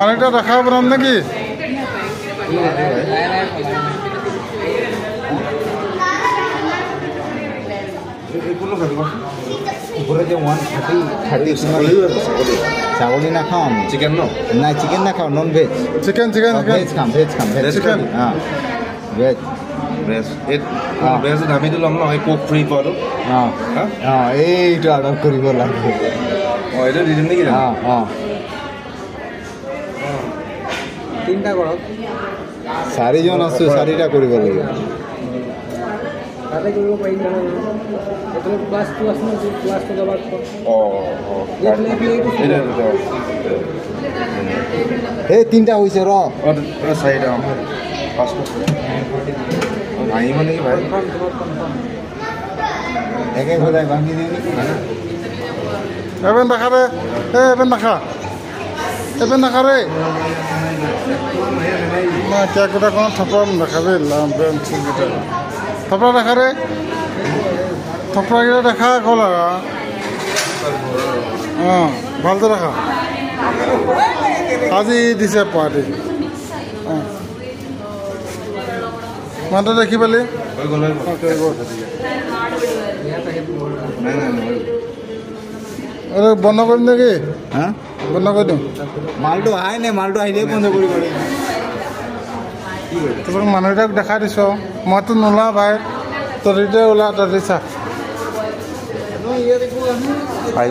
আরেকটা দেখা বললাম নাকি ছাগলী নাখাওঁ আমি চিকেন ন নাই চিকেন নাখাওঁ non veg chicken chicken veg খাম veg chicken veg veg veg দামীটো ল'ম ন এই কোক ফ্ৰী পোৱাটো অঁ অঁ এইটো অৰ্ডাৰ কৰিব লাগে অঁ এইটো দি দিম নেকি অঁ অঁ তিনিটা কৰক চাৰিজন আছোঁ চাৰিটা কৰিব লাগিব তাতে কৰিব পাৰিম নহয় এইফালে ক্লাছটো আছে ন ক্লাছটো যাবাৰ এই তিনিটা হৈছে ৰ চাৰিটা পাঁচটা ভাঙিব নেকি ভাই একে সদায় ভাঙি দিওঁ নেকি এবেন দেখা রে এবেন দেখা রে না क्या कुछ কোনো থপড়া দেখাবে বেন চিকিটা থপড়া দেখা রে থপড়া গিয়ে দেখা কলা হ্যাঁ ভালো দেখা আজি দিছে পার্টি মানটা দেখি পালি হৈ গ'ল নাই নাই বন্ধ কৰিম নেকি হা বন্ধ কৰি দিওঁ মালটো অহাই নাই মালটো আহিলেই বন্ধ কৰিব লাগিব তোমাক মানুহকেইটাক দেখাই দিছোঁ মইতো নোলাওঁ ভাই তহঁতে ওলা তহঁতে চা পাই